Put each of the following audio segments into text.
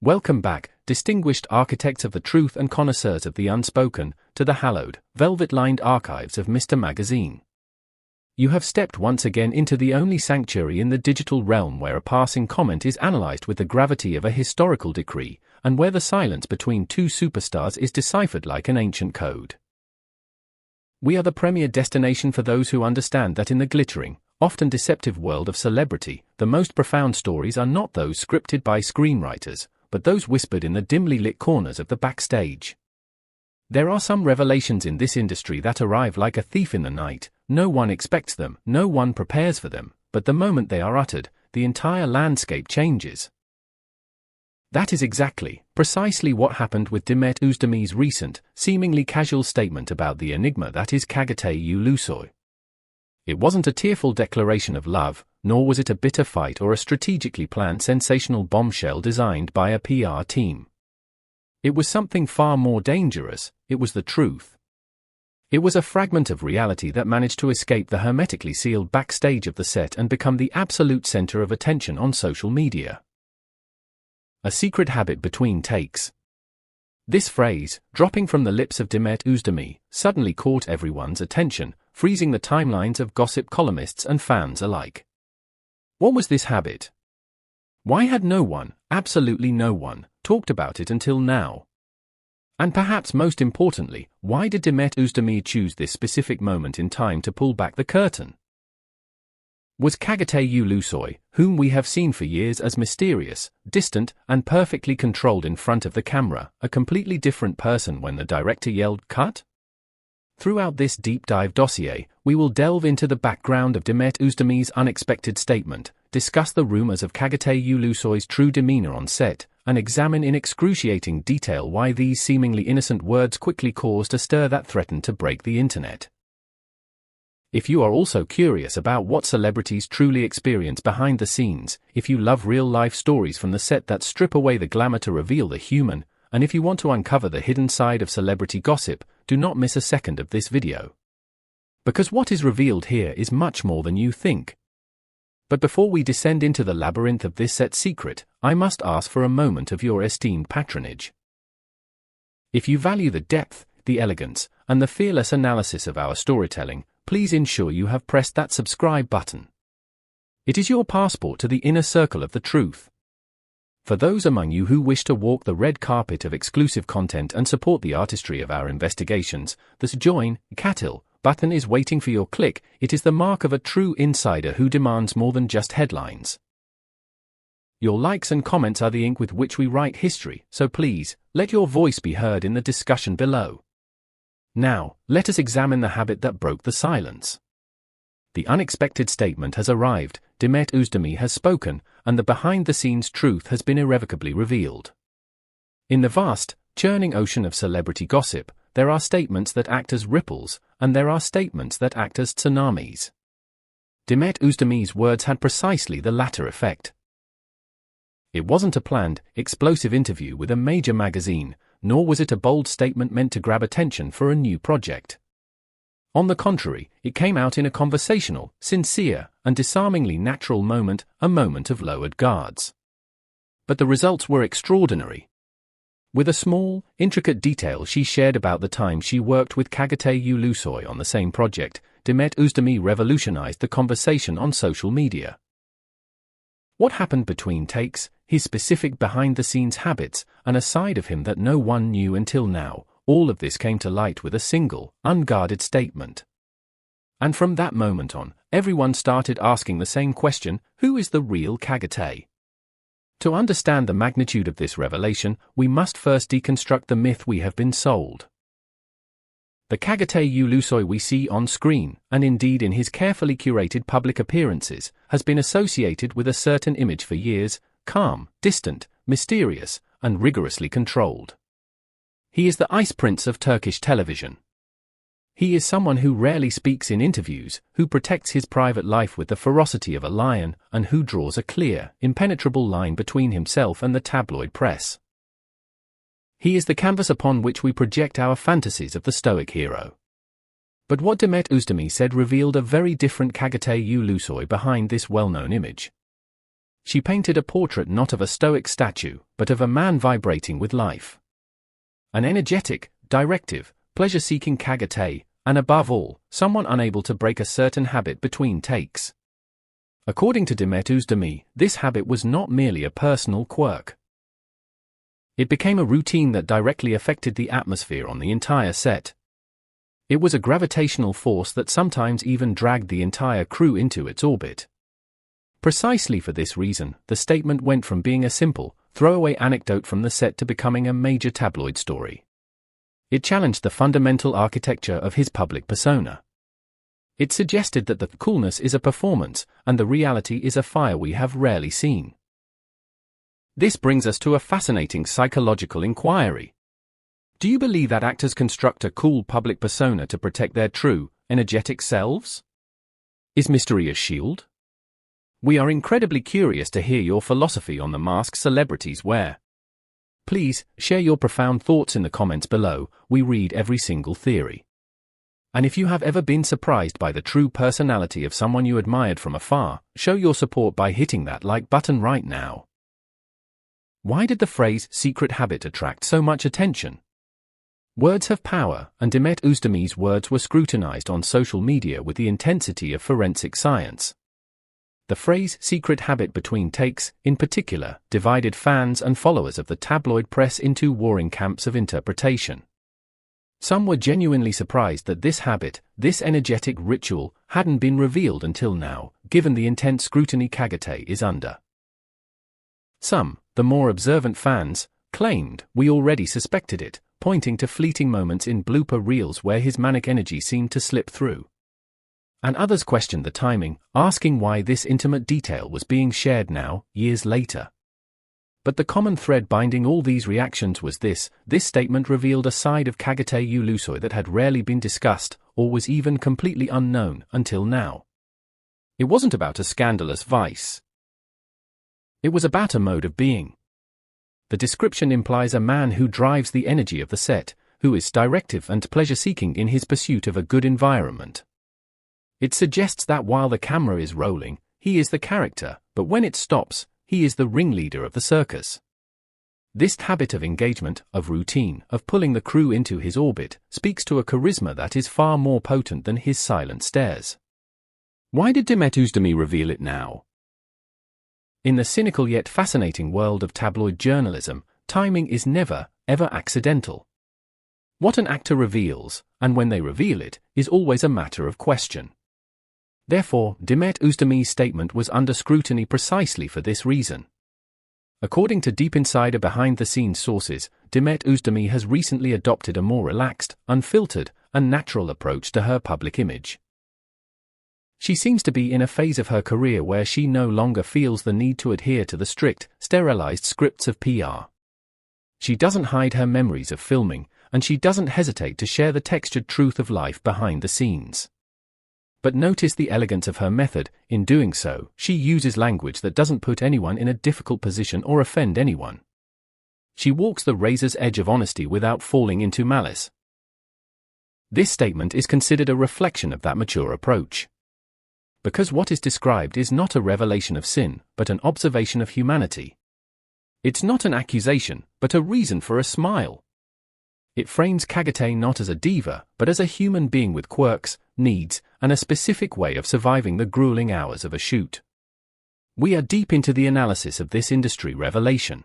Welcome back, distinguished architects of the truth and connoisseurs of the unspoken, to the hallowed, velvet-lined archives of Mr. Magazine. You have stepped once again into the only sanctuary in the digital realm where a passing comment is analyzed with the gravity of a historical decree, and where the silence between two superstars is deciphered like an ancient code. We are the premier destination for those who understand that in the glittering, often deceptive world of celebrity, the most profound stories are not those scripted by screenwriters, but those whispered in the dimly lit corners of the backstage. There are some revelations in this industry that arrive like a thief in the night. No one expects them, no one prepares for them, but the moment they are uttered, the entire landscape changes. That is precisely what happened with Demet Özdemir's recent, seemingly casual statement about the enigma that is Çağatay Ulusoy. It wasn't a tearful declaration of love, nor was it a bitter fight or a strategically planned sensational bombshell designed by a PR team. It was something far more dangerous. It was the truth. It was a fragment of reality that managed to escape the hermetically sealed backstage of the set and become the absolute center of attention on social media. A secret habit between takes. This phrase, dropping from the lips of Demet Özdemir, suddenly caught everyone's attention, freezing the timelines of gossip columnists and fans alike. What was this habit? Why had no one, absolutely no one, talked about it until now? And perhaps most importantly, why did Demet Özdemir choose this specific moment in time to pull back the curtain? Was Çağatay Ulusoy, whom we have seen for years as mysterious, distant, and perfectly controlled in front of the camera, a completely different person when the director yelled, "Cut"? Throughout this deep dive dossier, we will delve into the background of Demet Özdemir's unexpected statement, discuss the rumors of Çağatay Ulusoy's true demeanor on set, and examine in excruciating detail why these seemingly innocent words quickly caused a stir that threatened to break the internet. If you are also curious about what celebrities truly experience behind the scenes, if you love real-life stories from the set that strip away the glamour to reveal the human, and if you want to uncover the hidden side of celebrity gossip, do not miss a second of this video. Because what is revealed here is much more than you think. But before we descend into the labyrinth of this set secret, I must ask for a moment of your esteemed patronage. If you value the depth, the elegance, and the fearless analysis of our storytelling, please ensure you have pressed that subscribe button. It is your passport to the inner circle of the truth. For those among you who wish to walk the red carpet of exclusive content and support the artistry of our investigations, the Join Katil button is waiting for your click. It is the mark of a true insider who demands more than just headlines. Your likes and comments are the ink with which we write history, so please, let your voice be heard in the discussion below. Now, let us examine the habit that broke the silence. The unexpected statement has arrived, Demet Özdemir has spoken, and the behind-the-scenes truth has been irrevocably revealed. In the vast, churning ocean of celebrity gossip, there are statements that act as ripples, and there are statements that act as tsunamis. Demet Özdemir's words had precisely the latter effect. It wasn't a planned, explosive interview with a major magazine, nor was it a bold statement meant to grab attention for a new project. On the contrary, it came out in a conversational, sincere, and disarmingly natural moment, a moment of lowered guards. But the results were extraordinary. With a small, intricate detail she shared about the time she worked with Çağatay Ulusoy on the same project, Demet Özdemir revolutionized the conversation on social media. What happened between takes, his specific behind-the-scenes habits, and a side of him that no one knew until now, all of this came to light with a single, unguarded statement. And from that moment on, everyone started asking the same question: who is the real Çağatay? To understand the magnitude of this revelation, we must first deconstruct the myth we have been sold. The Çağatay Ulusoy we see on screen, and indeed in his carefully curated public appearances, has been associated with a certain image for years: calm, distant, mysterious, and rigorously controlled. He is the Ice Prince of Turkish television. He is someone who rarely speaks in interviews, who protects his private life with the ferocity of a lion, and who draws a clear, impenetrable line between himself and the tabloid press. He is the canvas upon which we project our fantasies of the stoic hero. But what Demet Özdemir said revealed a very different Çağatay Ulusoy behind this well-known image. She painted a portrait not of a stoic statue, but of a man vibrating with life. An energetic, directive, pleasure-seeking Çağatay, and above all, someone unable to break a certain habit between takes. According to Demet Özdemir, this habit was not merely a personal quirk. It became a routine that directly affected the atmosphere on the entire set. It was a gravitational force that sometimes even dragged the entire crew into its orbit. Precisely for this reason, the statement went from being a simple, throwaway anecdote from the set to becoming a major tabloid story. It challenged the fundamental architecture of his public persona. It suggested that the coolness is a performance, and the reality is a fire we have rarely seen. This brings us to a fascinating psychological inquiry. Do you believe that actors construct a cool public persona to protect their true, energetic selves? Is mystery a shield? We are incredibly curious to hear your philosophy on the mask celebrities wear. Please, share your profound thoughts in the comments below. We read every single theory. And if you have ever been surprised by the true personality of someone you admired from afar, show your support by hitting that like button right now. Why did the phrase secret habit attract so much attention? Words have power, and Demet Özdemir's words were scrutinized on social media with the intensity of forensic science. The phrase secret habit between takes, in particular, divided fans and followers of the tabloid press into warring camps of interpretation. Some were genuinely surprised that this habit, this energetic ritual, hadn't been revealed until now, given the intense scrutiny Çağatay is under. Some, the more observant fans, claimed we already suspected it, pointing to fleeting moments in blooper reels where his manic energy seemed to slip through. And others questioned the timing, asking why this intimate detail was being shared now, years later. But the common thread binding all these reactions was this statement revealed a side of Çağatay Ulusoy that had rarely been discussed, or was even completely unknown until now. It wasn't about a scandalous vice. It was about a mode of being. The description implies a man who drives the energy of the set, who is directive and pleasure-seeking in his pursuit of a good environment. It suggests that while the camera is rolling, he is the character, but when it stops, he is the ringleader of the circus. This habit of engagement, of routine, of pulling the crew into his orbit, speaks to a charisma that is far more potent than his silent stares. Why did Demet Özdemir reveal it now? In the cynical yet fascinating world of tabloid journalism, timing is never, ever accidental. What an actor reveals, and when they reveal it, is always a matter of question. Therefore, Demet Özdemir's statement was under scrutiny precisely for this reason. According to Deep Insider behind-the-scenes sources, Demet Özdemir has recently adopted a more relaxed, unfiltered, and natural approach to her public image. She seems to be in a phase of her career where she no longer feels the need to adhere to the strict, sterilized scripts of PR. She doesn't hide her memories of filming, and she doesn't hesitate to share the textured truth of life behind the scenes. But notice the elegance of her method. In doing so, she uses language that doesn't put anyone in a difficult position or offend anyone. She walks the razor's edge of honesty without falling into malice. This statement is considered a reflection of that mature approach. Because what is described is not a revelation of sin, but an observation of humanity. It's not an accusation, but a reason for a smile. It frames Çağatay not as a diva, but as a human being with quirks, needs, and a specific way of surviving the grueling hours of a shoot. We are deep into the analysis of this industry revelation.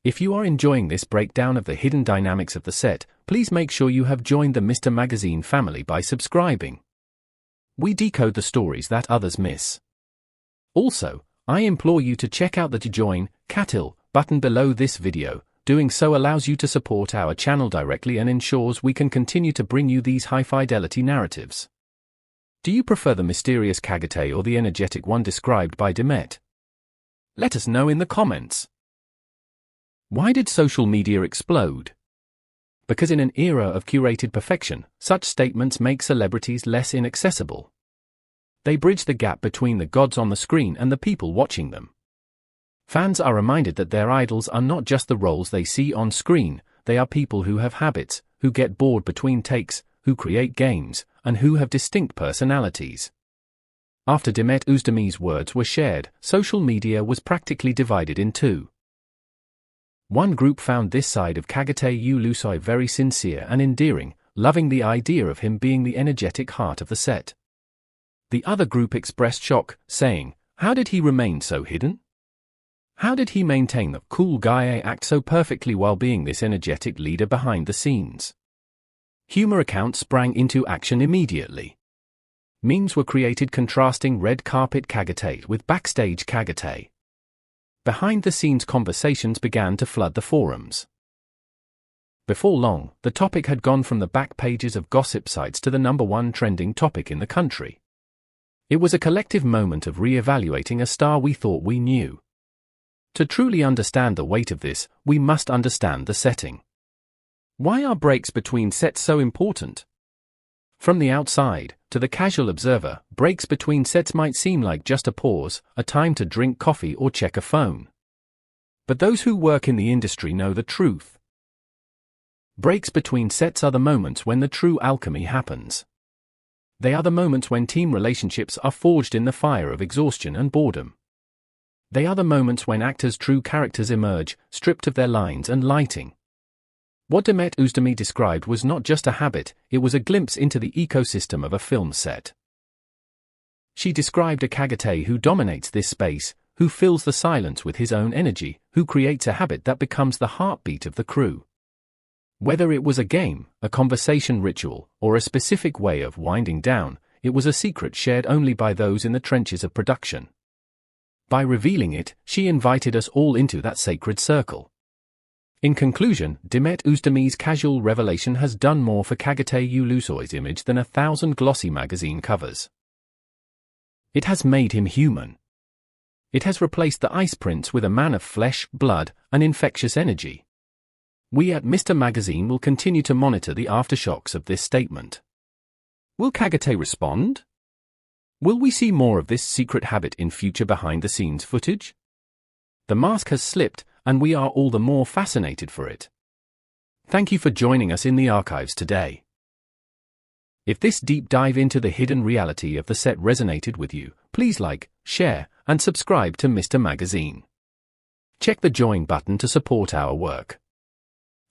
If you are enjoying this breakdown of the hidden dynamics of the set, please make sure you have joined the Mr. Magazine family by subscribing. We decode the stories that others miss. Also, I implore you to check out the Join Katil button below this video. Doing so allows you to support our channel directly and ensures we can continue to bring you these high-fidelity narratives. Do you prefer the mysterious Çağatay or the energetic one described by Demet? Let us know in the comments. Why did social media explode? Because in an era of curated perfection, such statements make celebrities less inaccessible. They bridge the gap between the gods on the screen and the people watching them. Fans are reminded that their idols are not just the roles they see on screen, they are people who have habits, who get bored between takes, who create games, and who have distinct personalities. After Demet Özdemir's words were shared, social media was practically divided in two. One group found this side of Çağatay Ulusoy very sincere and endearing, loving the idea of him being the energetic heart of the set. The other group expressed shock, saying, "How did he remain so hidden? How did he maintain the cool guy act so perfectly while being this energetic leader behind the scenes?" Humor accounts sprang into action immediately. Memes were created contrasting red carpet Çağatay with backstage Çağatay. Behind-the-scenes conversations began to flood the forums. Before long, the topic had gone from the back pages of gossip sites to the #1 trending topic in the country. It was a collective moment of re-evaluating a star we thought we knew. To truly understand the weight of this, we must understand the setting. Why are breaks between sets so important? From the outside, to the casual observer, breaks between sets might seem like just a pause, a time to drink coffee or check a phone. But those who work in the industry know the truth. Breaks between sets are the moments when the true alchemy happens. They are the moments when team relationships are forged in the fire of exhaustion and boredom. They are the moments when actors' true characters emerge, stripped of their lines and lighting. What Demet Özdemir described was not just a habit, it was a glimpse into the ecosystem of a film set. She described a Çağatay who dominates this space, who fills the silence with his own energy, who creates a habit that becomes the heartbeat of the crew. Whether it was a game, a conversation ritual, or a specific way of winding down, it was a secret shared only by those in the trenches of production. By revealing it, she invited us all into that sacred circle. In conclusion, Demet Özdemir's casual revelation has done more for Çağatay Ulusoy's image than 1,000 glossy magazine covers. It has made him human. It has replaced the ice prince with a man of flesh, blood, and infectious energy. We at Mr. Magazine will continue to monitor the aftershocks of this statement. Will Çağatay respond? Will we see more of this secret habit in future behind-the-scenes footage? The mask has slipped, and we are all the more fascinated for it. Thank you for joining us in the archives today. If this deep dive into the hidden reality of the set resonated with you, please like, share, and subscribe to Mr. Magazine. Check the join button to support our work.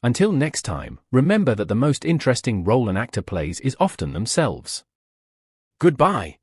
Until next time, remember that the most interesting role an actor plays is often themselves. Goodbye.